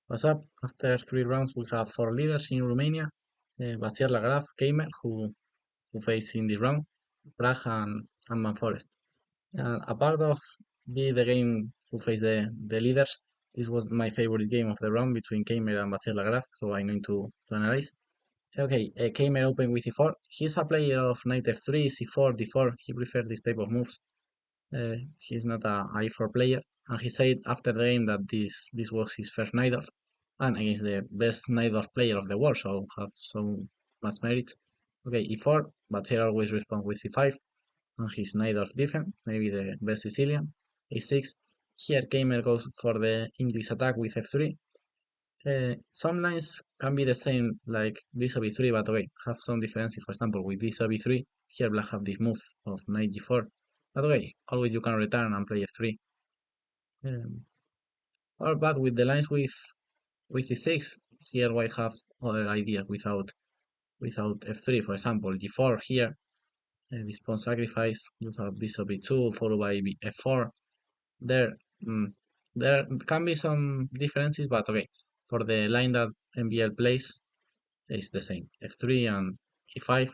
What's up? After 3 rounds, we have 4 leaders in Romania. Batier Lagraf, Keymer, who faced in this round, Prague and Manforest. A part of the game who faced the leaders, this was my favorite game of the round between Keymer and Batier Lagraf, so I need to analyze. Okay, Keymer opened with e4. He's a player of knight f3, c4, d4. He prefers this type of moves. He's not a e4 player, and he said after the game that this was his first knight off, and against the best knight off player of the world, so has so much merit. Okay, e4, but he always responds with c5, and his knight off defense, maybe the best Sicilian. a6, here Keymer goes for the English attack with f3. Some lines can be the same like bishop e3, but okay, have some differences. For example, with bishop e3, here black have this move of knight g4. But okay, always you can return and play f3. But with the lines with e6, here white have other ideas without f3. For example, g4 here, this pawn sacrifice, you have bishop e2 followed by f4. There, there can be some differences, but okay, for the line that MVL plays, it's the same. f3 and e5,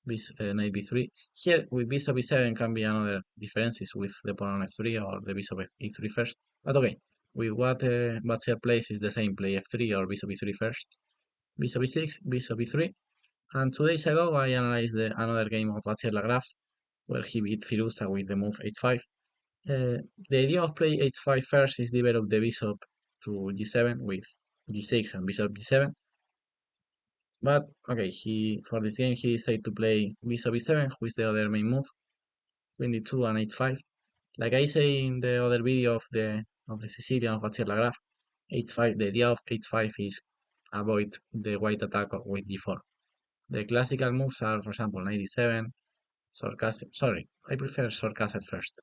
knight b3. Here with bishop e7 can be another differences with the pawn on f3 or the bishop e3 first. But okay, with what Batser plays is the same. Play f3 or bishop e3 first, bishop e6, bishop e3. And 2 days ago I analyzed another game of Batser Lagraf where he beat Firuza with the move h5. The idea of play h5 first is develop the bishop to g7 with g6 and bishop g7. But okay, for this game he decided to play bishop e7, who is the other main move, queen d2 and h5. Like I say in the other video of the Sicilian of Batier Lagraf, h5. The idea of h5 is avoid the white attack with d4. The classical moves are, for example, knight d7, sword castle. Sorry, I prefer sword castle first.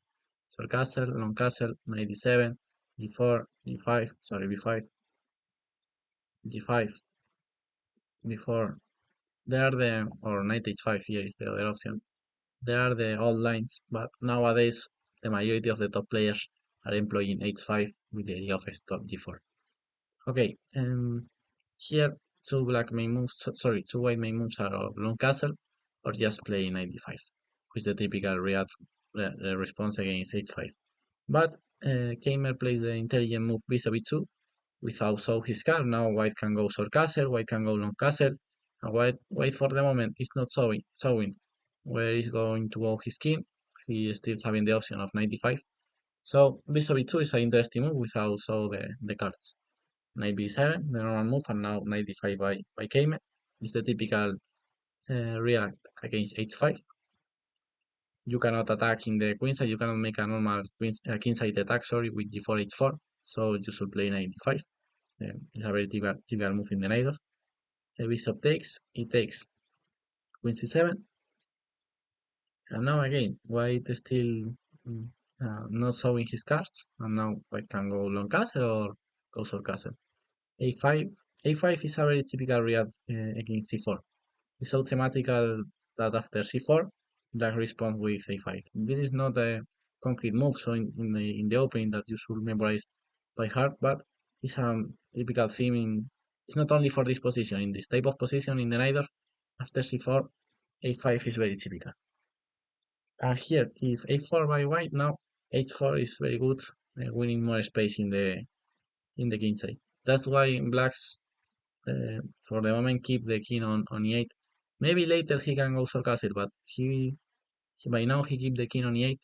Sword castle, long castle, knight d7, d4, d5. Sorry, b5, g5, b4. They are or knight h5 here is the other option. They are the old lines, but nowadays the majority of the top players are employing h5 with the idea of stop g4. Okay, here two white main moves are long castle or just play knight d5, which is the typical response against h5. But Keymer plays the intelligent move bishop e2 without show his card. Now white can go sword castle, white can go long castle, and white for the moment is not showing where he's going to go his king. He is still having the option of 95. So bishop e2 is an interesting move without show the cards. Knight b7, the normal move, and now knight d5 by Keymer. It's the typical react against h5. You cannot attack in the queenside, you cannot make a normal kingside attack, with g4, h4, so you should play knight d5. It's a very typical move in the knight off. Bishop takes, it takes, queen c7. And now again, white is still not showing his cards, and now white can go long castle or go sword castle. a5 is a very typical react against c4. It's so thematical that after c4, black responds with a5. This is not a concrete move, so in the opening that you should memorize by heart, but it's a typical theme it's not only for this position, in this type of position in the knight after c4, a5 is very typical. Here, if a4 by white, now h4 is very good, winning more space in the kingside. That's why blacks, for the moment, keep the king on e8. Maybe later he can go sword castle, but by now he keep the king on e8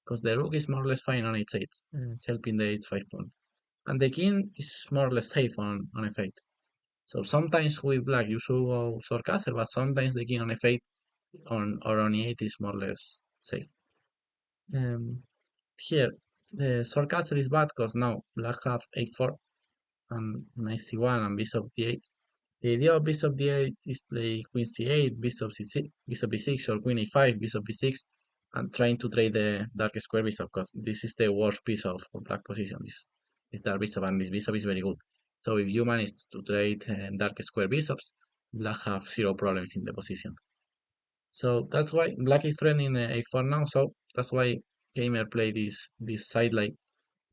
because the rook is more or less fine on h8, helping the h5 pawn, and the king is more or less safe on f8. So sometimes with black you should go sword castle, but sometimes the king on f8 or on e8 is more or less safe. Here, the sword castle is bad because now black have a4 and knight c1 and bishop d8. The idea of bishop d8 is play queen c8, bishop c6, bishop b6, or queen a5, bishop b6, and trying to trade the dark square bishop because this is the worst piece of black position. This dark bishop, and this bishop is very good. So if you manage to trade dark square bishops, black have zero problems in the position. So that's why black is threatening a4 now. So that's why Keymer play this side line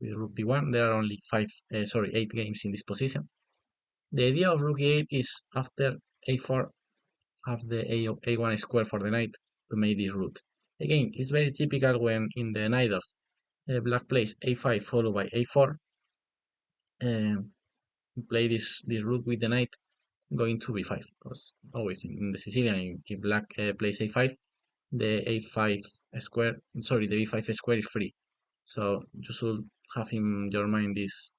with rook d1. There are only 8 games in this position. The idea of rook e8 is after a4 have the a1 square for the knight to make this route. Again, it's very typical when in the knight of black plays a5 followed by a4, play this route with the knight going to b5, because always in the Sicilian, if black plays a5, the a5 square, sorry, the b5 square is free. So you should have in your mind this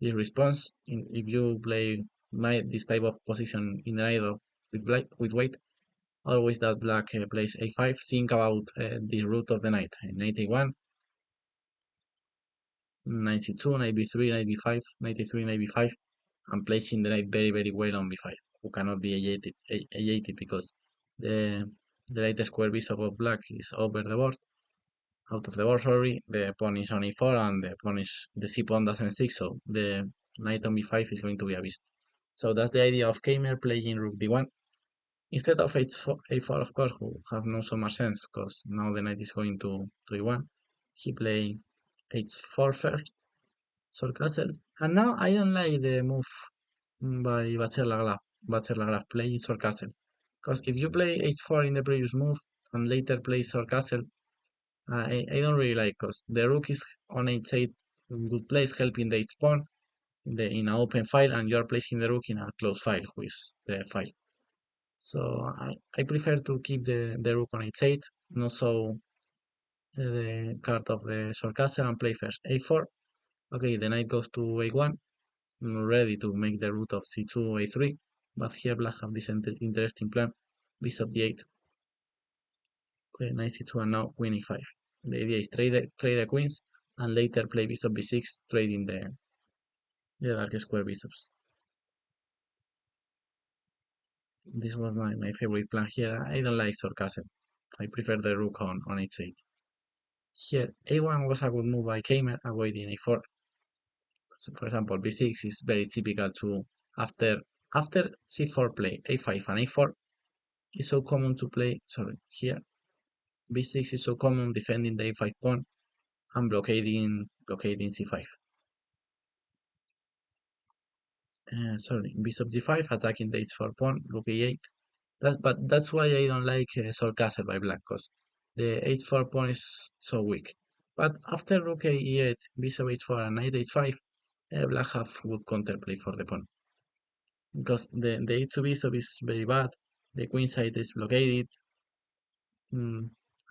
response. If you play this type of position in the knight of with weight, always that black plays a5, think about the route of the knight, knight a1, knight c2, knight b3, knight b5, knight a3, knight b5, and placing the knight very, very well on b5, who cannot be a8 because the light square bishop of black is over the board, out of the board, sorry. The pawn is on e4 and the c pawn doesn't stick, so the knight on b5 is going to be a beast. So that's the idea of Keymer playing rook d1. Instead of a4, of course, who have no so much sense, because now the knight is going to e1. He play h4 first, Sol Castle. And now I don't like the move by Bachelard playing Sol Castle. Because if you play h4 in the previous move and later play Sol Castle, I don't really like, because the rook is on h8 in good place, helping the h pawn in an open file, and you are placing the rook in a closed file, which is the file. So I prefer to keep the rook on h8, not so the card of the Sol Castle, and play first a4. Okay, the knight goes to a1, ready to make the route of c2, a3, but here black have this interesting plan, bishop d8, okay, knight c2, and now queen e5. The idea is trade the queens, and later play bishop b6, trading the dark square bishops. This was my favorite plan here. I don't like Sol Castle. I prefer the rook on h8. Here, a1 was a good move by Keymer, avoiding a4. So for example, b6 is very typical to after c4 play a5 and a4 is so common to play. Sorry, here b6 is so common defending the a5 pawn and blockading c5. Sorry, bishop g5 attacking the h4 pawn, rook e8. But that's why I don't like Sol Castle by black, because the h4 pawn is so weak. But after rook e8, bishop h4, and knight h5, black have good counterplay for the pawn, because the h2 bishop is very bad, the queen side is blockaded.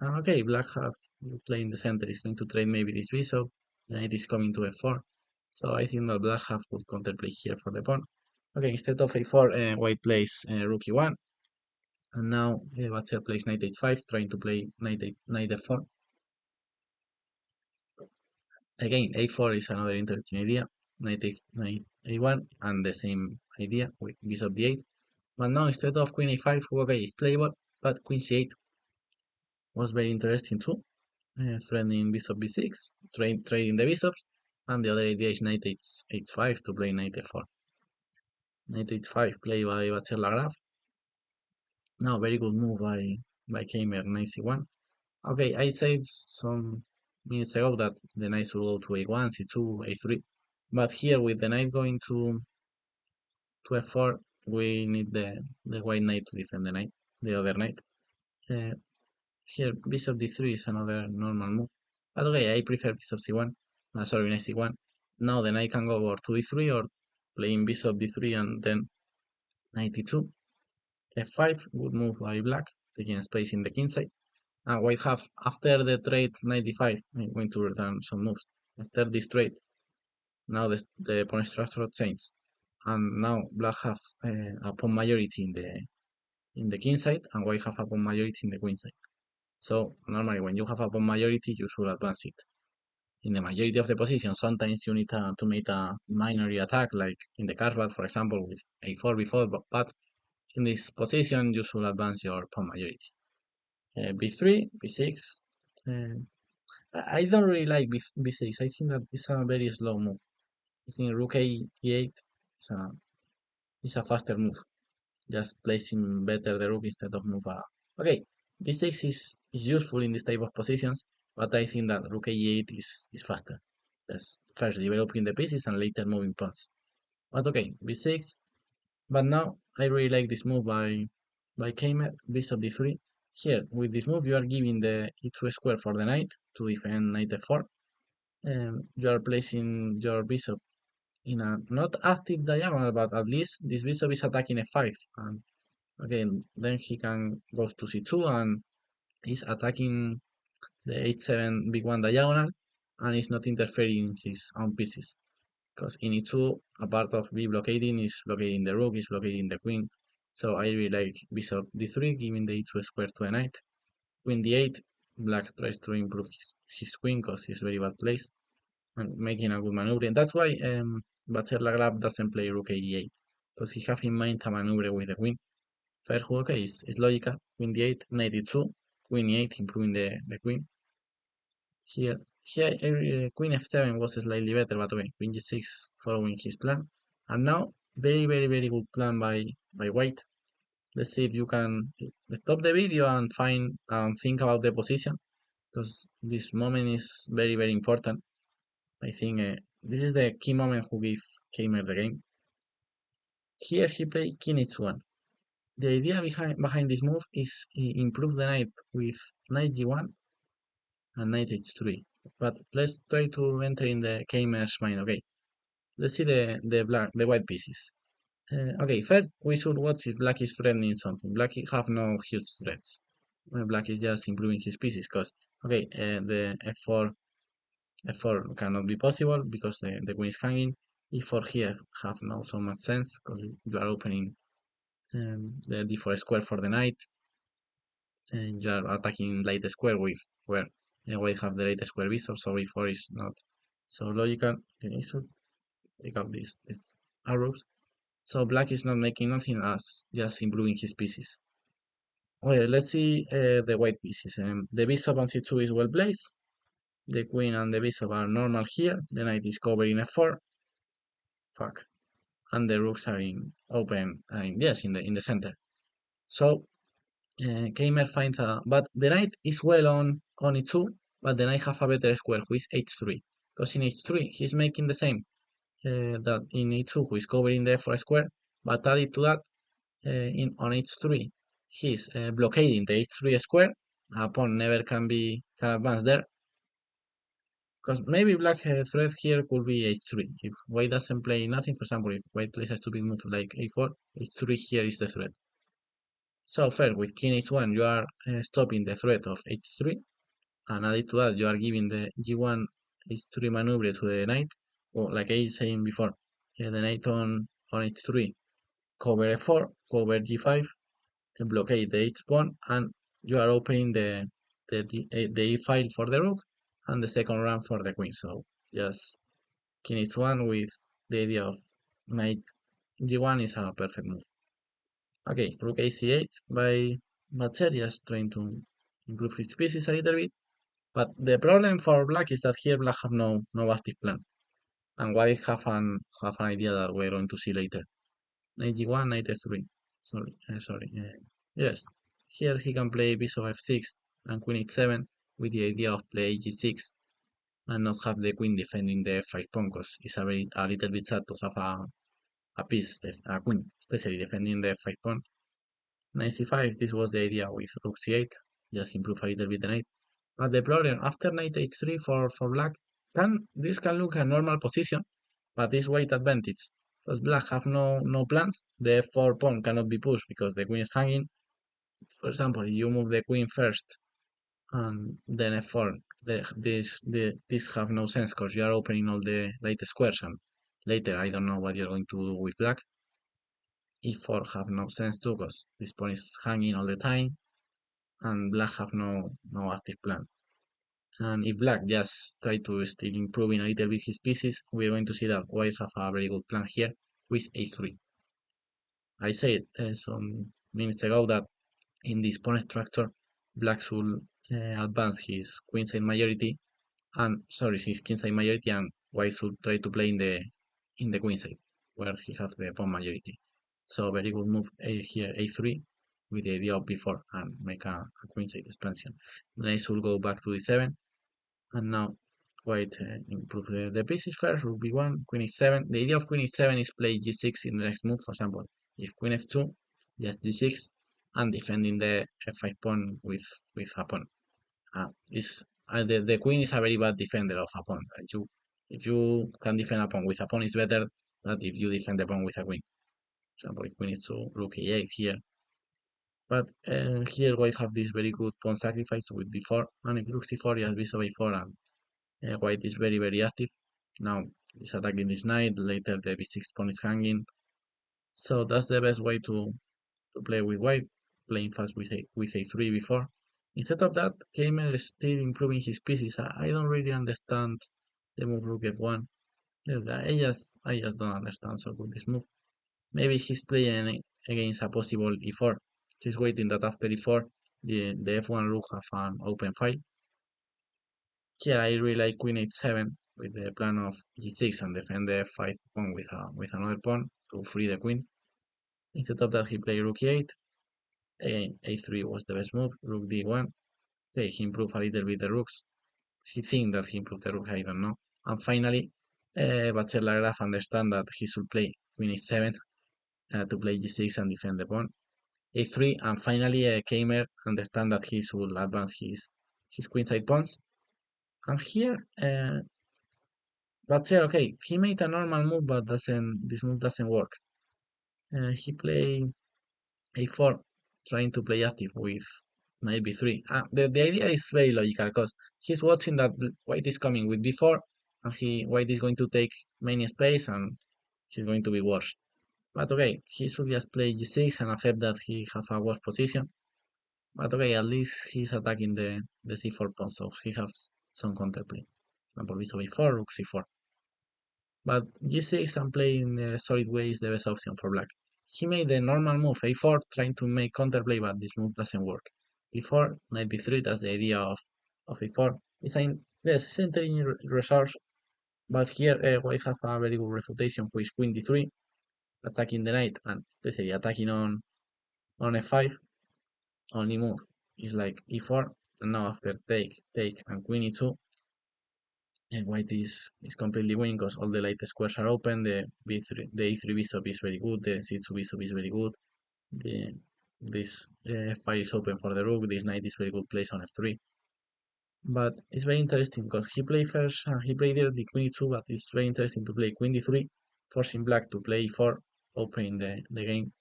Okay, black have playing the center is going to trade maybe this bishop, the knight is coming to f4, so I think that black have good counterplay here for the pawn. Okay, instead of a4, white plays rook e1, and now Bachelard plays knight h5, trying to play knight f4. Again, a4 is another interesting idea, knight a1, and the same idea with bishop d8. But now instead of queen a5, okay, it's playable, but queen c8 was very interesting too. Threatening bishop b6, trading the bishops, and the other idea is knight h5 to play knight f4. Knight h5 played by Bachelard. Now very good move by Keymer, knight c1. Okay, I said some minutes ago that the knight should go to a1, c2, a3, but here with the knight going to f4, we need the white knight to defend the other knight. Here bishop d3 is another normal move, but okay, I prefer bishop c1. Sorry, knight c1. Now the knight can go over to d3 or playing bishop d3 and then knight e2. f5, good move by black, taking space in the king side. And white have, after the trade 95, I'm going to return some moves. After this trade, now the pawn structure changed, and now black have a pawn majority in the king side, and white have a pawn majority in the queen side. So normally, when you have a pawn majority, you should advance it. In the majority of the positions, sometimes you need to make a minor attack, like in the Carlsbad, for example, with a4 before, but in this position, you should advance your pawn majority. b3, b6. I don't really like b6. I think that it's a very slow move. I think rook e8 is a faster move. Just placing better the rook instead of move a. Okay, b6 is useful in this type of positions, but I think that rook e8 is faster. Yes, first developing the pieces and later moving pawns. But okay, b6. But now I really like this move by Keymer, bishop d3. Here, with this move, you are giving the e2 square for the knight to defend knight f4. You are placing your bishop in a not active diagonal, but at least this bishop is attacking f5. And again, then he can go to c2 and is attacking the h7 big one diagonal and is not interfering in his own pieces. Because in e2, a part of b blockading is blockading the rook, is blockading the queen. So I really like bishop d3, giving the e2 square to a knight. Queen d8, black tries to improve his queen because he's very bad place and making a good maneuver. And that's why Bachelor doesn't play rook a8, because he have in mind a maneuver with the queen. First hook, okay, is logical. Queen d8, knight e2, queen e8, improving the queen. Here queen f7 was slightly better, but okay, queen g6 following his plan. And now, very good plan by white. Let's see if you can stop the video and think about the position, because this moment is very important. I think this is the key moment who gave Keymer the game. Here he played king h1. The idea behind this move is improve the knight with knight g1 and knight h3. But let's try to enter in the Keymer's mind. Okay, let's see the white pieces. Okay, first we should watch if black is threatening something. Black have no huge threats. Black is just improving his pieces because okay, the f4 cannot be possible because the queen is hanging. e4 here have no so much sense because you are opening the d4 square for the knight and you are attacking light square with where white have the light square bishop, so e4 is not so logical. Okay, so take out these arrows. So black is not making nothing as just improving his pieces. Okay, let's see the white pieces. The bishop on c2 is well placed. The queen and the bishop are normal here. The knight is covering f4. Fuck. And the rooks are in open. Yes, in the center. So Keymer finds but the knight is well on e2, but the knight have a better square who is h3. Because in h3 he's making the same that in e2 who is covering the f4 square, but added to that on h3 he's blockading the h3 square. A pawn never can advance there. Because maybe black threat here could be h3. If white doesn't play nothing, for example, if white plays a stupid move like a4, h3 here is the threat. So first, with king h1, you are stopping the threat of h3, and added to that, you are giving the g1 h3 maneuver to the knight, or like I was saying before, the knight on h3, cover f4, cover g5, and blockade the h pawn, and you are opening the e file for the rook, and the second rank for the queen. So just king h1 with the idea of knight g1 is a perfect move. Okay, rook ac8 by Matzer, just trying to improve his pieces a little bit. But the problem for black is that here black have no active plan. And white have an idea that we're going to see later. Knight g1, knight f3. Sorry. Yes, here he can play bishop f6 and queen h7 with the idea of play g6 and not have the queen defending the f5 pawn because it's a little bit sad to have a piece, a queen, especially defending the f5 pawn. Knight c5, this was the idea with rook c8, just improve a little bit the knight. But the problem, after knight h3 for black, this can look a normal position, but this white advantage. Because black have no plans, the f4 pawn cannot be pushed because the queen is hanging. For example, if you move the queen first and then f4, this have no sense because you are opening all the light squares and later I don't know what you're going to do with black. e4 have no sense too because this pawn is hanging all the time and black have no active plan. And if black just try to still improving a little bit his pieces, we're going to see that white have a very good plan here with a3. I said some minutes ago that in this pawn structure, black should advance his queenside majority and his kingside majority, and white should try to play in the queenside where he has the pawn majority. So very good move here a3 with the idea of b4 and make a queenside expansion. Then I should go back to d7 and now white improve the pieces first. Rook b1, queen h7. The idea of queen h7 is play g6 in the next move. For example, if queen f2, just g6, and defending the f5 pawn with a pawn. The queen is a very bad defender of a pawn. If you can defend a pawn with a pawn, it's better than if you defend the pawn with a queen. For example, if queen is 2, rook a8 here. But here white have this very good pawn sacrifice with b4, and if rook c4, just bishop a4, and white is very, very active. Now it's attacking this knight, later the b6 pawn is hanging. So that's the best way to play with white, playing fast with a3 before. Instead of that, Keymer is still improving his pieces. I don't really understand the move rook f1. Yes, I just don't understand so good this move. Maybe he's playing against a possible e4. He's waiting that after e4, the f1 rook have an open file. Here I really like queen h7 with the plan of g6 and defend the f5 pawn with another pawn to free the queen. Instead of that, he played rook e8. Again, a3 was the best move. Rook d1. Okay, he improved a little bit the rooks. He thinks that he improved the rook, I don't know. And finally, Graf understand that he should play queen h7 to play g6 and defend the pawn. a3, and finally Keymer understand that he should advance his queenside pawns. And here, okay, he made a normal move, but this move doesn't work. He played a4, trying to play active with knight b3. The idea is very logical because he's watching that white is coming with b4, and white is going to take many space, and he's going to be worse. But okay, he should just play g6 and accept that he has a worse position. But okay, at least he's attacking the c4 pawn, so he has some counterplay. For example, bishop a4, rook c4. But g6 and playing in a solid way is the best option for black. He made the normal move a4, trying to make counterplay, but this move doesn't work. b4, knight b3, that's the idea of a4. It's entering resource, but here white have a very good refutation, which is queen d3, attacking the knight, and especially attacking on f5. Only move is like e4, and now after take, and queen e2, and white is completely winning because all the light squares are open. The e3 bishop is very good. The c2 bishop is very good. This f5 is open for the rook. This knight is very good place on f3. But it's very interesting because he played first. He played there the queen e2, but it's very interesting to play queen d3, forcing black to play e4, opening the game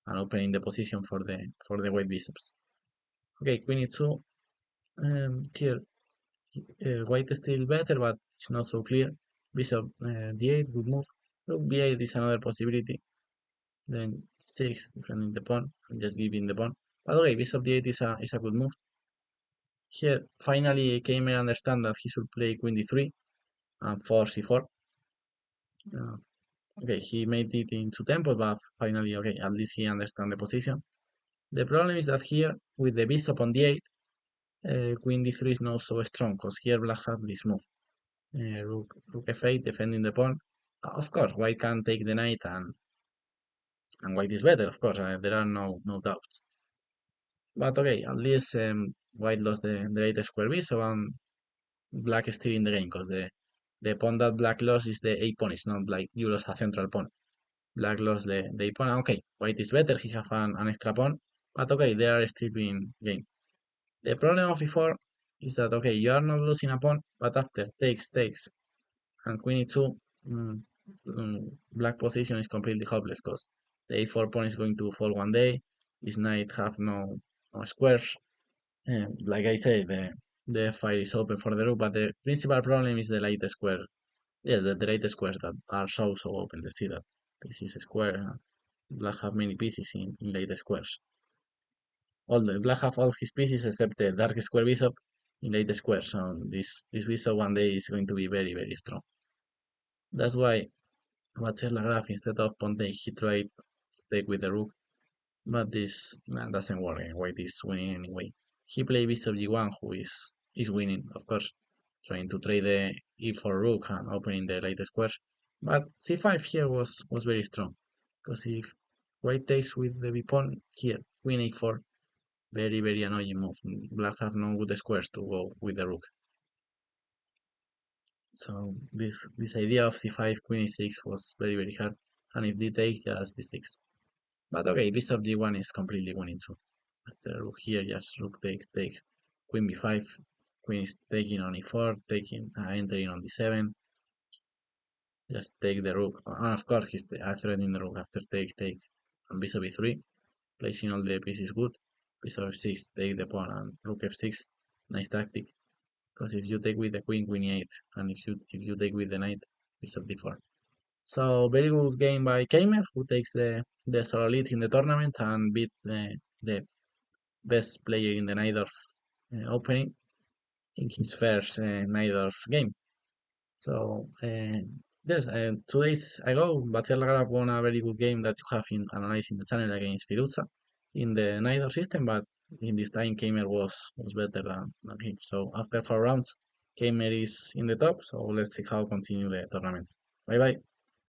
and opening the position for the white bishops. Okay, queen e2. Here white is still better, but it's not so clear. Bishop d8, good move. Rook b8 is another possibility. Then 6, defending the pawn, and just giving the pawn. But okay, bishop d8 is a good move. Here, finally, Keymer understand that he should play queen d3 and force c4. Okay, he made it in 2 tempos, but finally, okay, at least he understands the position. The problem is that here, with the bishop on d8, queen d3 is not so strong, because here black has this move. Rook f8, defending the pawn. Of course, white can take the knight, and white is better, of course, there are no doubts. But okay, at least white lost the right square bishop, and black is still in the game, because the pawn that black lost is the a pawn. It's not like you lost a central pawn. Black lost the a pawn. Okay, white is better, he have an extra pawn, but okay, they are still in game. The problem of e4 is that, okay, you are not losing a pawn, but after takes, and queen e2, black position is completely hopeless, because the a4 pawn is going to fall one day. This knight have no squares. Like I say, the f5 is open for the rook, but the principal problem is the light square. Yes, the light squares that are so open. You see that this is a square. Black have many pieces in light squares. Black have all his pieces except the dark square bishop in light squares. So this bishop one day is going to be very, very strong. That's why Graf, instead of pawn take, he tried to take with the rook, but this doesn't work. White is winning anyway. He played bishop g1, who is winning, of course, trying to trade the e4 rook and opening the light squares. But c5 here was very strong, because if white takes with the b pawn here, queen a4, very, very annoying move. Black have no good squares to go with the rook. So this idea of c5, queen e6 was very hard. And if d takes, just d6. But okay, bishop d1 is completely winning too. After rook here, just rook take, queen b5, queen is taking on e4, taking, entering on d7, just take the rook. And of course, he's threatening the rook after take, and bishop e3, placing all the pieces good. Bishop f6, take the pawn, and rook f6, nice tactic. Because if you take with the queen, queen e8, and if you take with the knight, bishop d4. So very good game by Keymer, who takes the solo lead in the tournament and beats the best player in the Najdorf opening in his first Najdorf game. So yes, 2 days ago, Bastian Lagrave won a very good game that you have in analyzing the channel against Firuza in the Najdorf system, but in this time Keymer was better than him. So after 4 rounds, Keymer is in the top. So let's see how continue the tournaments. Bye bye.